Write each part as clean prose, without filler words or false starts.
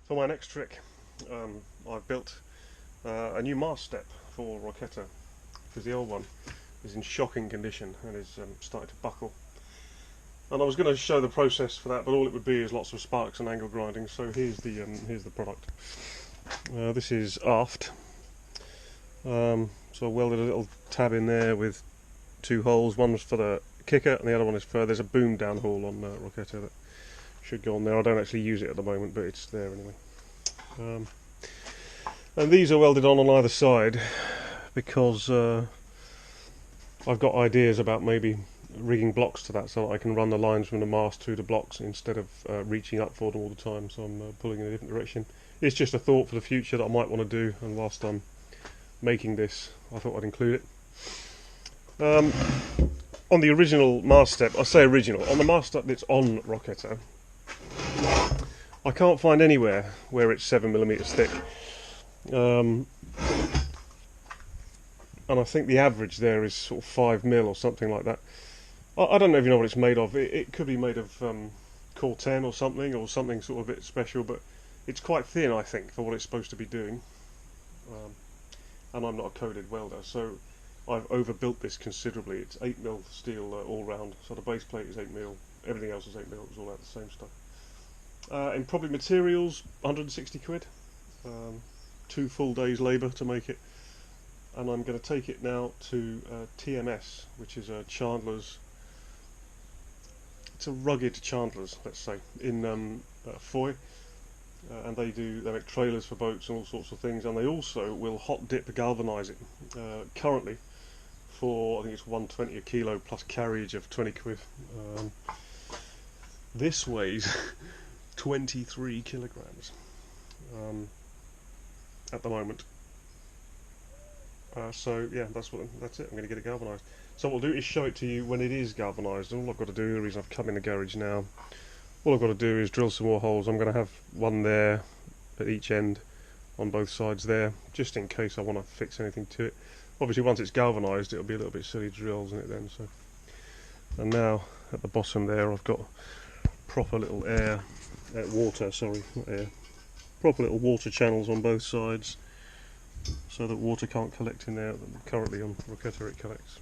For my next trick, I've built a new mast step for Roquetta, because the old one is in shocking condition and is starting to buckle. And I was going to show the process for that, but all it would be is lots of sparks and angle grinding. So here's the product. This is aft. So I welded a little tab in there with two holes. One's for the kicker, and the other one is for. There's a boom downhaul on Roquetta that should go on there. I don't actually use it at the moment, but it's there anyway. And these are welded on either side because I've got ideas about maybe rigging blocks to that so that I can run the lines from the mast to the blocks instead of reaching up for them all the time, so I'm pulling in a different direction. It's just a thought for the future that I might want to do, and whilst I'm making this I thought I'd include it. On the original mast step, I say original, on the mast step that's on Roquetta, I can't find anywhere where it's 7mm thick. And I think the average there is sort of 5mm or something like that. I don't even know what it's made of. It could be made of core 10 or something sort of a bit special, but it's quite thin, I think, for what it's supposed to be doing. And I'm not a coded welder, so I've overbuilt this considerably. It's 8mm steel all round, so the base plate is 8mm, everything else is 8mm, it was all out the same stuff. In probably materials, 160 quid. 2 full days labour to make it. And I'm going to take it now to TMS, which is a Chandler's. It's a rugged Chandler's, let's say, in Foy, and they make trailers for boats and all sorts of things, and they also will hot dip galvanise it. Currently, for I think it's 120 a kilo plus carriage of 20 quid. This weighs 23 kilograms at the moment. So yeah, that's it. I'm going to get it galvanised. So what I'll do is show it to you when it is galvanised. And all I've got to do, the reason I've come in the garage now, all I've got to do is drill some more holes. I'm going to have one there at each end on both sides there, just in case I want to fix anything to it. Obviously once it's galvanised it'll be a little bit silly to drill, isn't it then? So, and now at the bottom there I've got proper little proper little water channels on both sides, so that water can't collect in there. Currently on Roquetta it collects.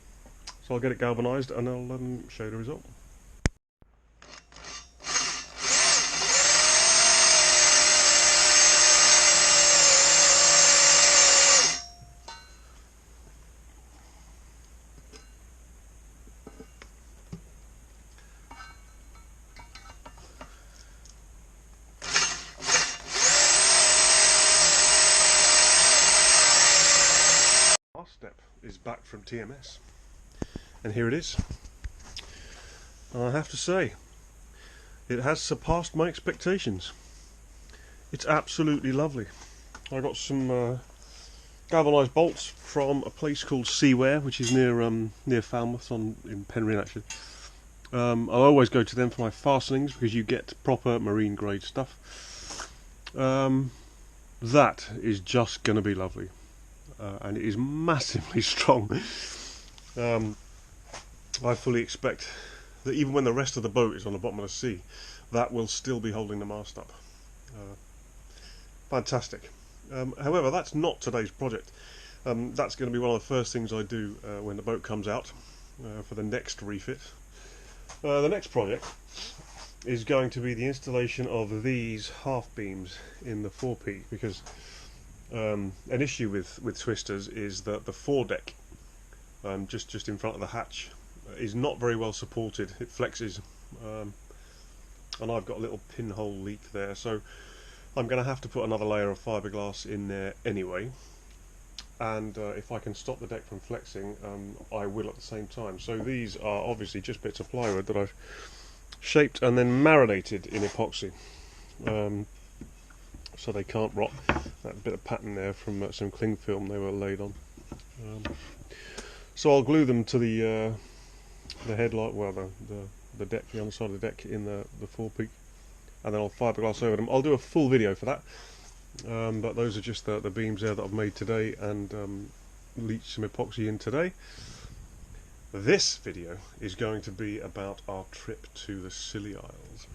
So I'll get it galvanised and I'll show you the result. Last step is back from TMS, and here it is. I have to say, it has surpassed my expectations. It's absolutely lovely. I got some galvanised bolts from a place called Seaware, which is near Falmouth in Penryn actually. I always go to them for my fastenings because you get proper marine grade stuff. That is just going to be lovely. And it is massively strong. I fully expect that even when the rest of the boat is on the bottom of the sea, that will still be holding the mast up. Fantastic. However, that's not today's project. That's going to be one of the first things I do when the boat comes out for the next refit. The next project is going to be the installation of these half beams in the forepeak, because an issue with twisters is that the foredeck, just in front of the hatch, is not very well supported. It flexes, and I've got a little pinhole leak there, so I'm going to have to put another layer of fiberglass in there anyway, and if I can stop the deck from flexing, I will at the same time. So these are obviously just bits of plywood that I've shaped and then marinated in epoxy, so they can't rot. That bit of pattern there from some cling film they were laid on. So I'll glue them to the headlight, well the deck, the underside of the deck in the forepeak, and then I'll fiberglass over them. I'll do a full video for that, but those are just the beams there that I've made today and leached some epoxy in today. This video is going to be about our trip to the Scilly Isles.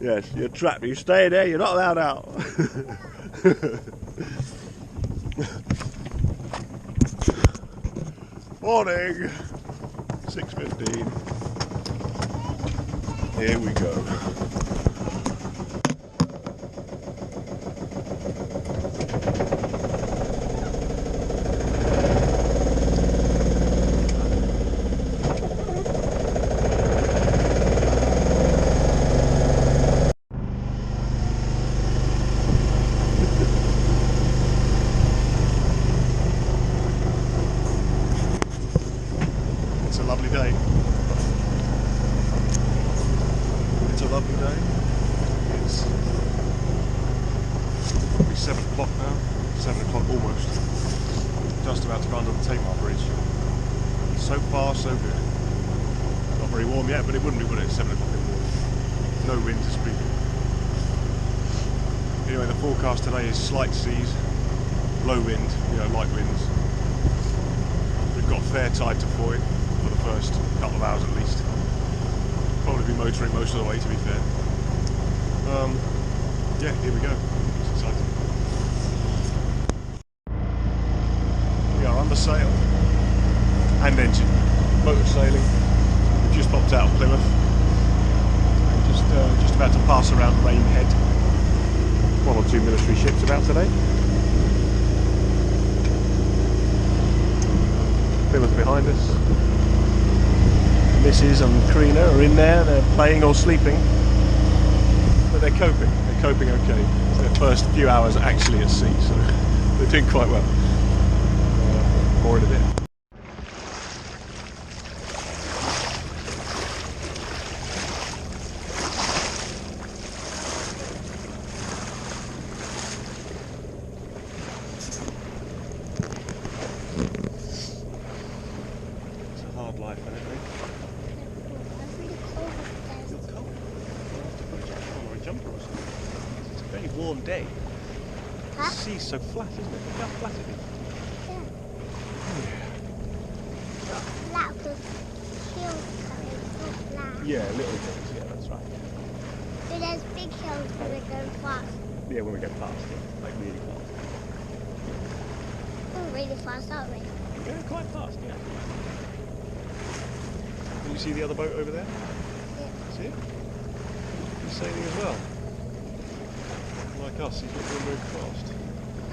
Yes, you're trapped. You stay there, you're not allowed out. Morning! 6:15. Here we go. It's a lovely day. It's a lovely day. It's probably 7 o'clock now. 7 o'clock almost. Just about to go under the Tamar Bridge. So far, so good. Not very warm yet, but it wouldn't be, would it? 7 o'clock in the morning. No wind to speak of. Anyway, the forecast today is slight seas, low wind, light winds. We've got fair tide to foil for the first couple of hours at least. Probably be motoring most of the way, to be fair. Yeah, here we go. It's exciting. We are under sail and engine, motor sailing. We've just popped out of Plymouth and just about to pass around Rain Head. 1 or 2 military ships about today. Plymouth behind us. Mrs. and Karina are in there, they're playing or sleeping. But they're coping okay. It's their first few hours actually at sea, so they're doing quite well. More in a bit. It's a hard life, isn't it? You're cold. You'll have to put a jacket on or a jumper or something. It's a very warm day. The sea's so flat, isn't it? Look how flat it is. Flat with hills coming so flat. Yeah, little bit. Yeah, that's right. But there's big hills when we go fast. Yeah, when we go past it, like really fast. We're really fast, aren't we? Yeah, quite fast, yeah. Can you see the other boat over there? Yeah. See it? He's sailing as well. Like us, he's not going very fast.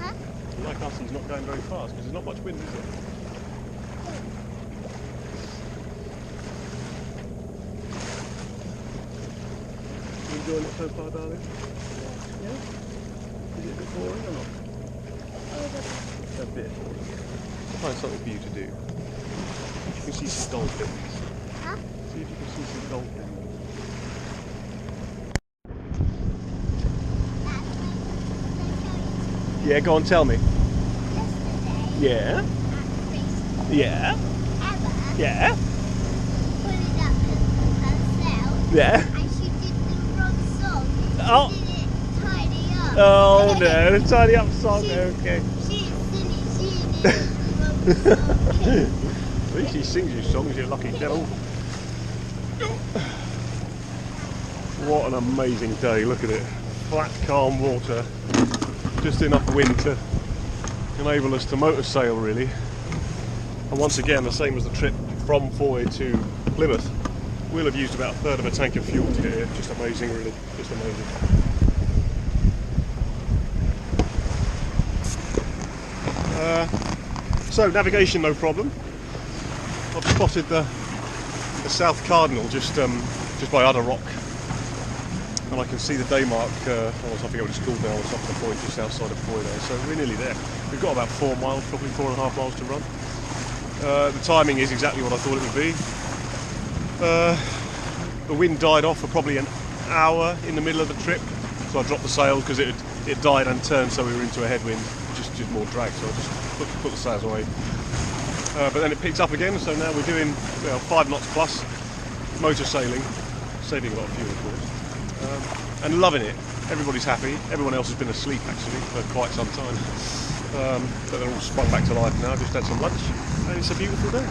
Huh? Like us, he's not going very fast because there's not much wind, is there? You enjoying it so far, darling? Yeah? Is it a bit boring or not? A bit. I'll find something for you to do. You can see some dolphins. Huh? See if you can see some dolphins. Yeah, go on, tell me. Yesterday, Yeah? at Christmas, Yeah? Emma Yeah? put it up herself, Yeah? and she did the wrong song. Oh. She did it tidy up. Oh no, tidy up song, She- okay. She's silly, she did the wrong song. At least he sings you songs, you lucky devil. What an amazing day, look at it. Flat, calm water. Just enough wind to enable us to motor sail, really. And once again, the same as the trip from Foy to Plymouth, we'll have used about a third of a tank of fuel to get here. Just amazing, really. Just amazing. So, navigation, no problem. I've spotted the South Cardinal just by Udder Rock. And I can see the Daymark, I forget what it's called now, it's off the point just outside of Foy there, so we're nearly there. We've got about 4 miles, probably 4.5 miles to run. The timing is exactly what I thought it would be. The wind died off for probably an hour in the middle of the trip, so I dropped the sails because it died and turned, so we were into a headwind, just more drag, so I just put the sails away. But then it picked up again, so now we're doing 5 knots plus, motor sailing, saving a lot of fuel of course. And loving it. Everybody's happy. Everyone else has been asleep actually for quite some time. But they're all sprung back to life now. Just had some lunch, and it's a beautiful day.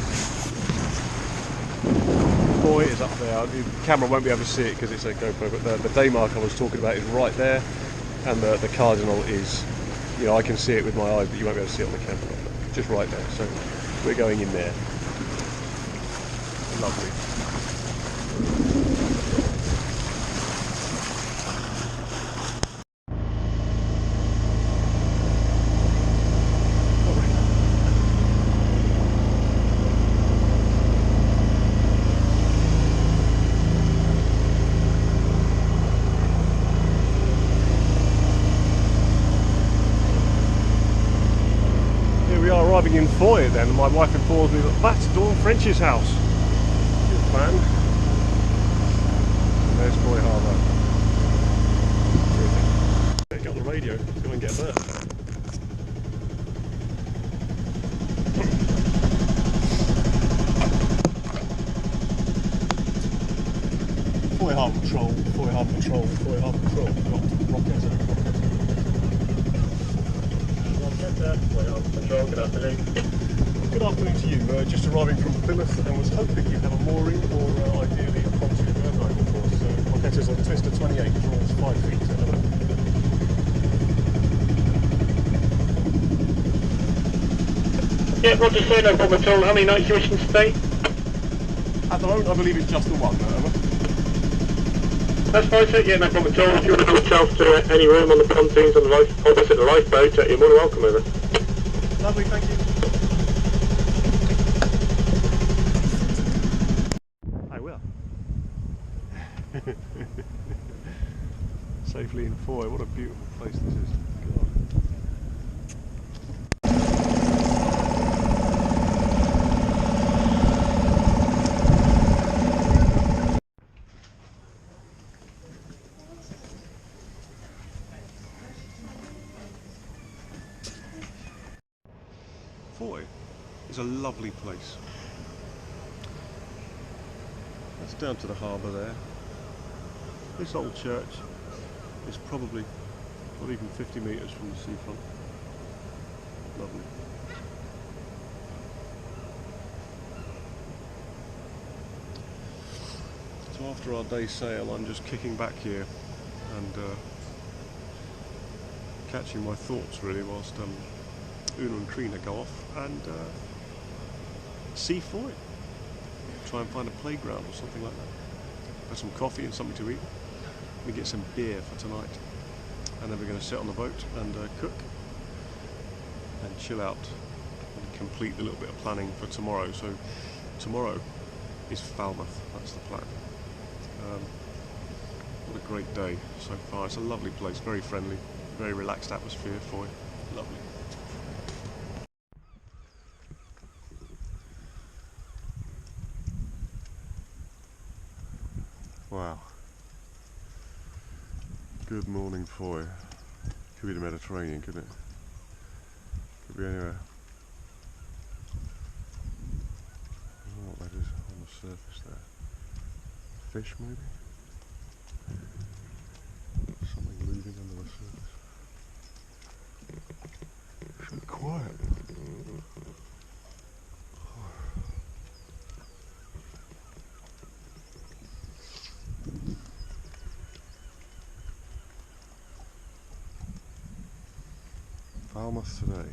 buoy is up there. The camera won't be able to see it because it's a GoPro, but the day mark I was talking about is right there, and the cardinal is, you know, I can see it with my eyes, but you won't be able to see it on the camera. Just right there. So we're going in there. Lovely. Arriving in Foy then, my wife informs me that that's Dawn French's house. Good plan. And there's Foy Harbour. Take up the radio, go and get that. Foy Harbour Patrol, Foy Harbour Patrol, Foy Harbour Patrol. Roquetta. Good afternoon. Good afternoon to you. Just arriving from Plymouth and was hoping you'd have a mooring or ideally a pontoon bird diving course. Roquetta's a Twister 28, draws 5 feet at the moment. Yeah, Roger, sir, no problem at all. How many nights you wishing to stay? At the moment, I believe it's just the one. That's fine, sir. Yeah, no problem at all. If you want to help yourself to any room on the pontoons on the opposite the lifeboat, you're more than welcome over. Lovely, thank you. I will. Safely in Foy. What a beautiful place this is. God. Foy is a lovely place. That's down to the harbour there. This old church is probably not even 50 metres from the seafront. Lovely. So after our day's sail, I'm just kicking back here and catching my thoughts really whilst Una and Trina go off and see Foy. Try and find a playground or something like that. Have some coffee and something to eat. We get some beer for tonight, and then we're going to sit on the boat and cook and chill out and complete the little bit of planning for tomorrow. So tomorrow is Falmouth. That's the plan. What a great day so far. It's a lovely place, very friendly, very relaxed atmosphere. Foy, lovely. Wow. Good morning, Foy. Could be the Mediterranean, couldn't it? Could be anywhere. I don't know what that is on the surface there. Fish, maybe? Something moving under the surface. Should be quiet. Falmouth today.